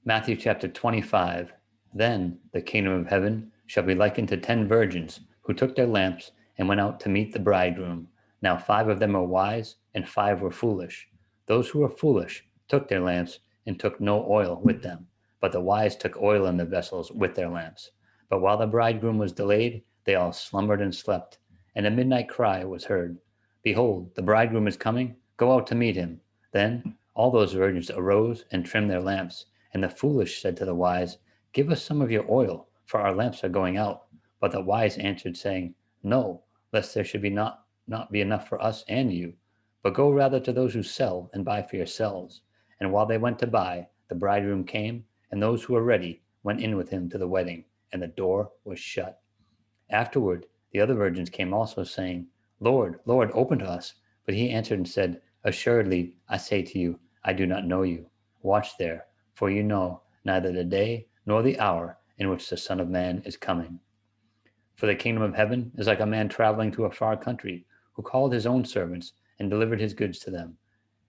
Matthew chapter 25. Then the kingdom of heaven shall be likened to 10 virgins who took their lamps and went out to meet the bridegroom. Now 5 of them were wise, and 5 were foolish. Those who were foolish took their lamps and took no oil with them, but the wise took oil in the vessels with their lamps. But while the bridegroom was delayed, they all slumbered and slept. And a midnight cry was heard, Behold, the bridegroom is coming, go out to meet him. Then all those virgins arose and trimmed their lamps. And the foolish said to the wise, Give us some of your oil, for our lamps are going out. But the wise answered, saying, No, lest there should not be enough for us and you. But go rather to those who sell and buy for yourselves. And while they went to buy, the bridegroom came, and those who were ready went in with him to the wedding, and the door was shut. Afterward, the other virgins came also, saying, Lord, Lord, open to us. But he answered and said, Assuredly, I say to you, I do not know you. Watch there, for you know neither the day nor the hour in which the Son of Man is coming. For the kingdom of heaven is like a man traveling to a far country, who called his own servants and delivered his goods to them.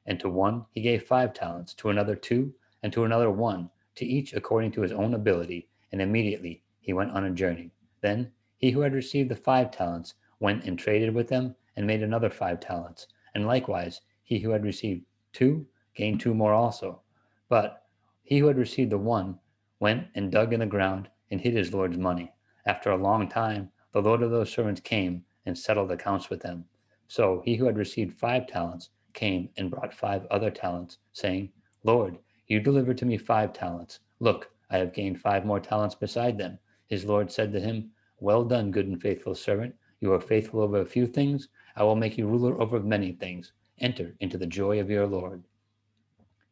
And to one he gave 5 talents, to another 2, and to another 1, to each according to his own ability, and immediately he went on a journey. Then he who had received the 5 talents went and traded with them and made another 5 talents. And likewise he who had received 2 gained 2 more also. But he who had received the 1 went and dug in the ground and hid his Lord's money. After a long time, the Lord of those servants came and settled accounts with them. So he who had received 5 talents came and brought 5 other talents, saying, Lord, you delivered to me 5 talents. Look, I have gained 5 more talents beside them. His Lord said to him, Well done, good and faithful servant. You are faithful over a few things. I will make you ruler over many things. Enter into the joy of your Lord.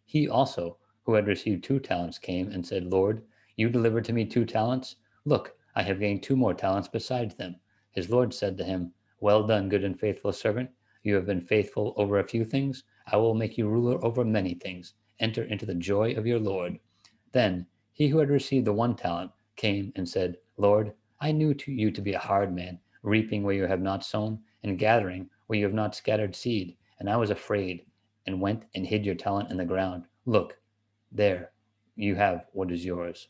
He also, who had received 2 talents, came and said, Lord, you delivered to me 2 talents. Look, I have gained 2 more talents besides them. His Lord said to him, Well done, good and faithful servant. You have been faithful over a few things. I will make you ruler over many things. Enter into the joy of your Lord. Then he who had received the 1 talent came and said, Lord, I knew you to be a hard man, reaping where you have not sown, and gathering where you have not scattered seed. And I was afraid, and went and hid your talent in the ground. Look, there you have what is yours.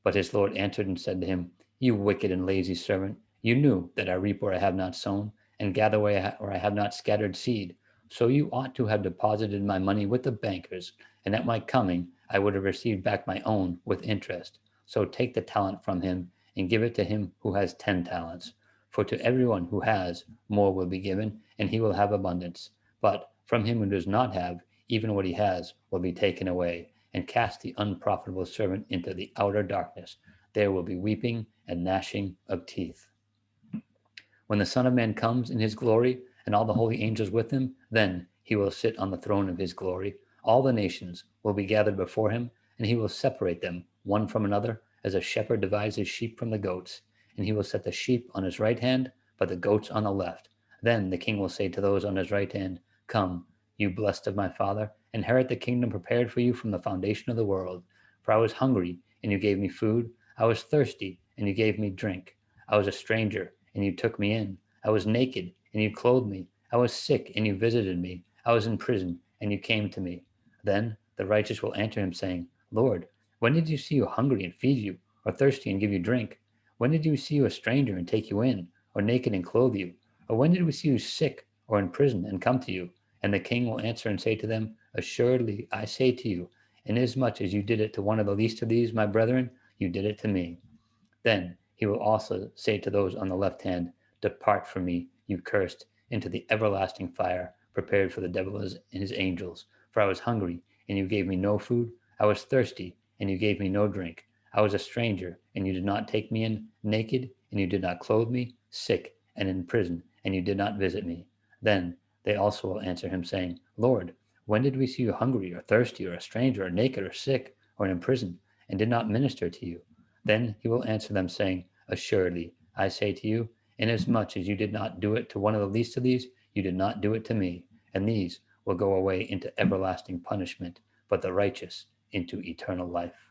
But his Lord answered and said to him, You wicked and lazy servant, you knew that I reap where I have not sown, and gather where I have not scattered seed. So you ought to have deposited my money with the bankers, and at my coming I would have received back my own with interest. So take the talent from him, and give it to him who has 10 talents. For to everyone who has, more will be given, and he will have abundance. But from him who does not have, even what he has will be taken away. And cast the unprofitable servant into the outer darkness. There will be weeping and gnashing of teeth. When the Son of Man comes in his glory, and all the holy angels with him, then he will sit on the throne of his glory. All the nations will be gathered before him, and he will separate them one from another, as a shepherd divides his sheep from the goats. And he will set the sheep on his right hand, but the goats on the left. Then the king will say to those on his right hand, Come, you blessed of my Father, inherit the kingdom prepared for you from the foundation of the world. For I was hungry, and you gave me food. I was thirsty, and you gave me drink. I was a stranger, and you took me in. I was naked, and you clothed me. I was sick, and you visited me. I was in prison, and you came to me. Then the righteous will answer him, saying, Lord, when did you see you hungry and feed you, or thirsty and give you drink? When did we see you a stranger and take you in, or naked and clothe you? Or when did we see you sick or in prison and come to you? And the king will answer and say to them, Assuredly, I say to you, inasmuch as you did it to one of the least of these, my brethren, you did it to me. Then he will also say to those on the left hand, Depart from me, you cursed, into the everlasting fire, prepared for the devil and his angels. For I was hungry, and you gave me no food. I was thirsty, and you gave me no drink. I was a stranger, and you did not take me in, naked, and you did not clothe me, sick, and in prison, and you did not visit me. Then they also will answer him, saying, Lord, when did we see you hungry, or thirsty, or a stranger, or naked, or sick, or in prison, and did not minister to you? Then he will answer them, saying, Assuredly, I say to you, inasmuch as you did not do it to one of the least of these, you did not do it to me. And these will go away into everlasting punishment, but the righteous into eternal life.